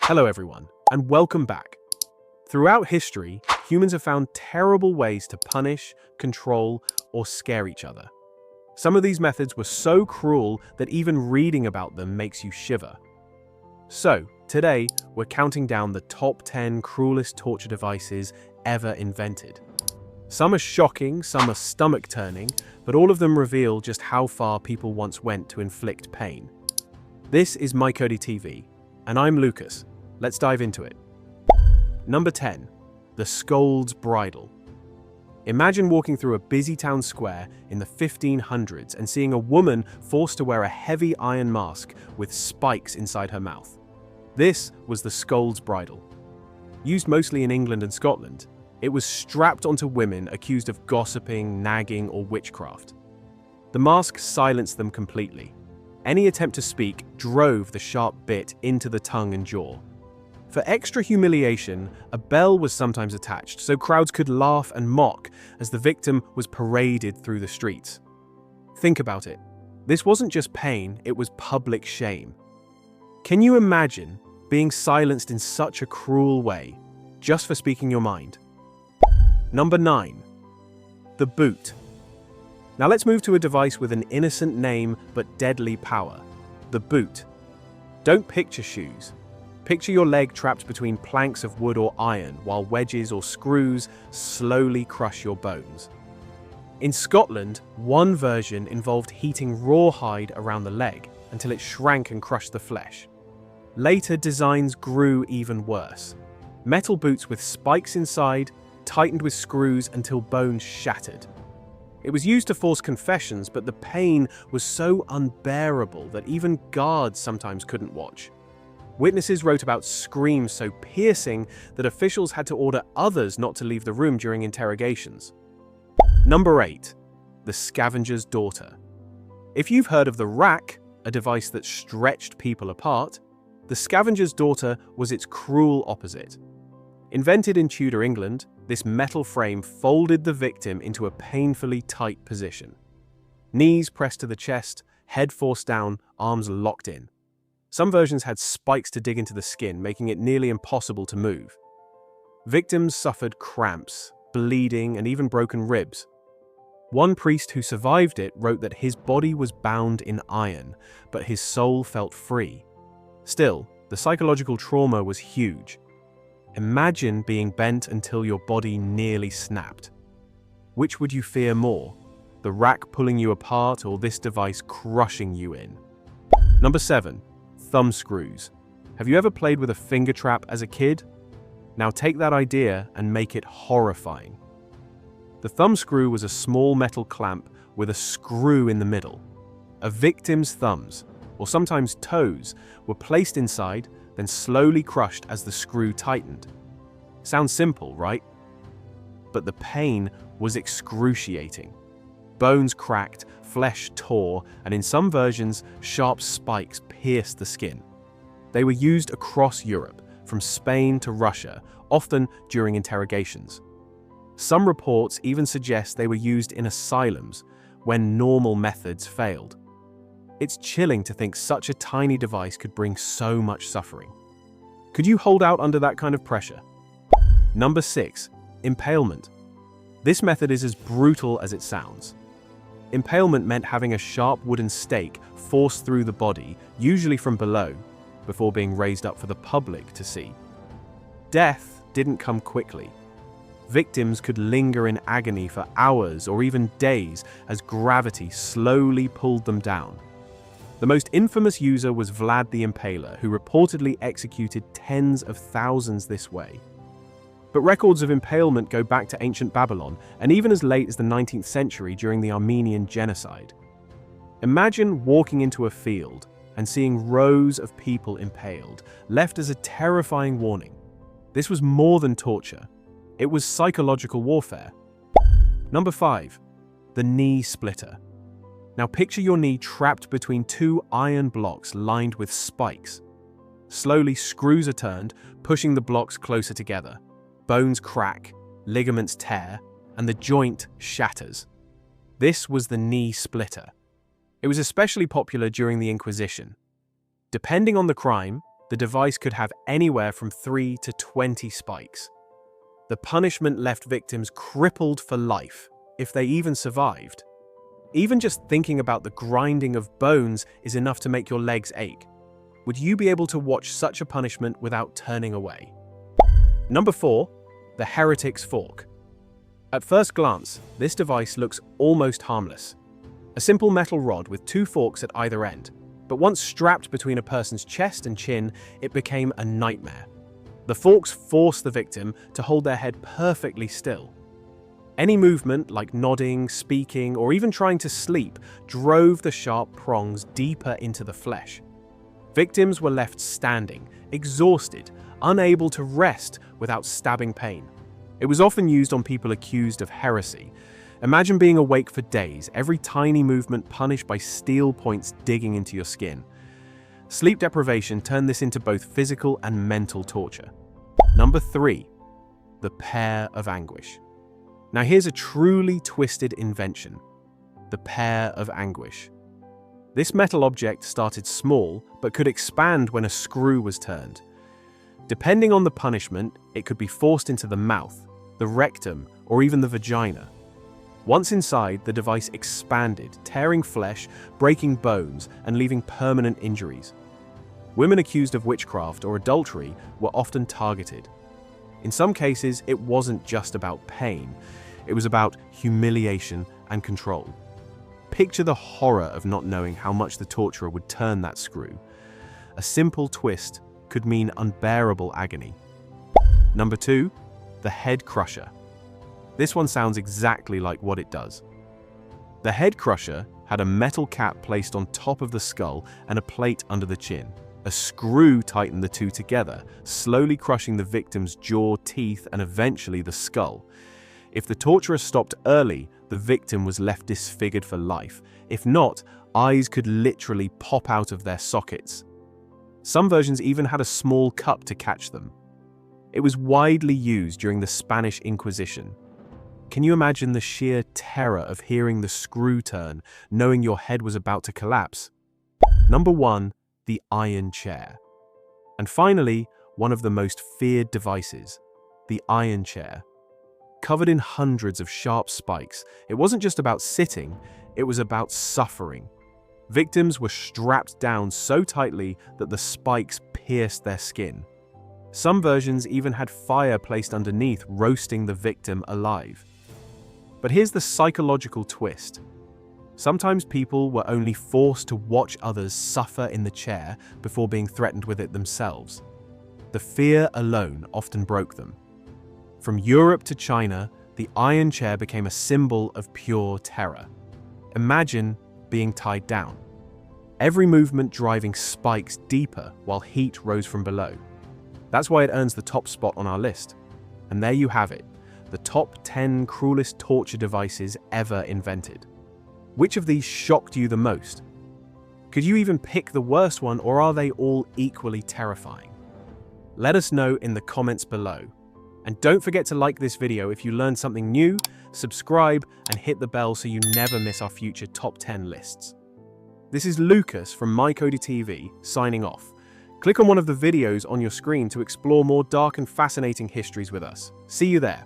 Hello everyone, and welcome back. Throughout history, humans have found terrible ways to punish, control, or scare each other. Some of these methods were so cruel that even reading about them makes you shiver. So, today, we're counting down the top 10 cruelest torture devices ever invented. Some are shocking, some are stomach-turning, but all of them reveal just how far people once went to inflict pain. This is Micode-TV, and I'm Lucas. Let's dive into it. Number 10. The Scold's Bridle. Imagine walking through a busy town square in the 1500s and seeing a woman forced to wear a heavy iron mask with spikes inside her mouth. This was the Scold's Bridle. Used mostly in England and Scotland, it was strapped onto women accused of gossiping, nagging, or witchcraft. The mask silenced them completely. Any attempt to speak drove the sharp bit into the tongue and jaw. For extra humiliation, a bell was sometimes attached so crowds could laugh and mock as the victim was paraded through the streets. Think about it. This wasn't just pain, it was public shame. Can you imagine being silenced in such a cruel way, just for speaking your mind? Number 9. The Boot. Now let's move to a device with an innocent name but deadly power. The boot. Don't picture shoes. Picture your leg trapped between planks of wood or iron while wedges or screws slowly crush your bones. In Scotland, one version involved heating rawhide around the leg until it shrank and crushed the flesh. Later designs grew even worse. Metal boots with spikes inside, tightened with screws until bones shattered. It was used to force confessions, but the pain was so unbearable that even guards sometimes couldn't watch. Witnesses wrote about screams so piercing that officials had to order others not to leave the room during interrogations. Number 8. The Scavenger's Daughter. If you've heard of the rack, a device that stretched people apart, the Scavenger's Daughter was its cruel opposite. Invented in Tudor England, this metal frame folded the victim into a painfully tight position. Knees pressed to the chest, head forced down, arms locked in. Some versions had spikes to dig into the skin, making it nearly impossible to move. Victims suffered cramps, bleeding, and even broken ribs. One priest who survived it wrote that his body was bound in iron, but his soul felt free. Still, the psychological trauma was huge. Imagine being bent until your body nearly snapped. Which would you fear more? The rack pulling you apart or this device crushing you in? Number 7. Thumbscrews. Have you ever played with a finger trap as a kid? Now take that idea and make it horrifying. The thumbscrew was a small metal clamp with a screw in the middle. A victim's thumbs, or sometimes toes, were placed inside, then slowly crushed as the screw tightened. Sounds simple, right? But the pain was excruciating. Bones cracked, flesh tore, and in some versions, sharp spikes pierced the skin. They were used across Europe, from Spain to Russia, often during interrogations. Some reports even suggest they were used in asylums when normal methods failed. It's chilling to think such a tiny device could bring so much suffering. Could you hold out under that kind of pressure? Number 6. Impalement. This method is as brutal as it sounds. Impalement meant having a sharp wooden stake forced through the body, usually from below, before being raised up for the public to see. Death didn't come quickly. Victims could linger in agony for hours or even days as gravity slowly pulled them down. The most infamous user was Vlad the Impaler, who reportedly executed tens of thousands this way. But records of impalement go back to ancient Babylon, and even as late as the 19th century during the Armenian genocide. Imagine walking into a field and seeing rows of people impaled, left as a terrifying warning. This was more than torture. It was psychological warfare. Number 5. The Knee Splitter. Now picture your knee trapped between two iron blocks lined with spikes. Slowly, screws are turned, pushing the blocks closer together. Bones crack, ligaments tear, and the joint shatters. This was the knee splitter. It was especially popular during the Inquisition. Depending on the crime, The device could have anywhere from 3 to 20 spikes. The punishment left victims crippled for life, if they even survived. Even just thinking about the grinding of bones is enough to make your legs ache. Would you be able to watch such a punishment without turning away? Number 4. The Heretic's Fork. At first glance, this device looks almost harmless. A simple metal rod with 2 forks at either end. But once strapped between a person's chest and chin, it became a nightmare. The forks forced the victim to hold their head perfectly still. Any movement, like nodding, speaking, or even trying to sleep, drove the sharp prongs deeper into the flesh. Victims were left standing, exhausted, unable to rest without stabbing pain. It was often used on people accused of heresy. Imagine being awake for days, every tiny movement punished by steel points digging into your skin. Sleep deprivation turned this into both physical and mental torture. Number 3. The Pear of Anguish. Now here's a truly twisted invention. The Pear of Anguish. This metal object started small, but could expand when a screw was turned. Depending on the punishment, it could be forced into the mouth, the rectum, or even the vagina. Once inside, the device expanded, tearing flesh, breaking bones, and leaving permanent injuries. Women accused of witchcraft or adultery were often targeted. In some cases, it wasn't just about pain. It was about humiliation and control. Picture the horror of not knowing how much the torturer would turn that screw. A simple twist could mean unbearable agony. Number 2. The Head Crusher. This one sounds exactly like what it does. The head crusher had a metal cap placed on top of the skull and a plate under the chin. A screw tightened the two together, slowly crushing the victim's jaw, teeth, and eventually the skull. If the torturer stopped early, the victim was left disfigured for life. If not, eyes could literally pop out of their sockets. Some versions even had a small cup to catch them. It was widely used during the Spanish Inquisition. Can you imagine the sheer terror of hearing the screw turn, knowing your head was about to collapse? Number 1. The Iron Chair. And finally, one of the most feared devices, the Iron Chair. Covered in hundreds of sharp spikes, it wasn't just about sitting, it was about suffering. Victims were strapped down so tightly that the spikes pierced their skin. Some versions even had fire placed underneath, roasting the victim alive. But here's the psychological twist. Sometimes people were only forced to watch others suffer in the chair before being threatened with it themselves. The fear alone often broke them. From Europe to China, the iron chair became a symbol of pure terror. Imagine being tied down. Every movement driving spikes deeper while heat rose from below. That's why it earns the top spot on our list. And there you have it. The top 10 cruelest torture devices ever invented. Which of these shocked you the most? Could you even pick the worst one, or are they all equally terrifying? Let us know in the comments below. And don't forget to like this video if you learned something new, subscribe, and hit the bell so you never miss our future top 10 lists. This is Lucas from Micode-TV signing off. Click on one of the videos on your screen to explore more dark and fascinating histories with us. See you there.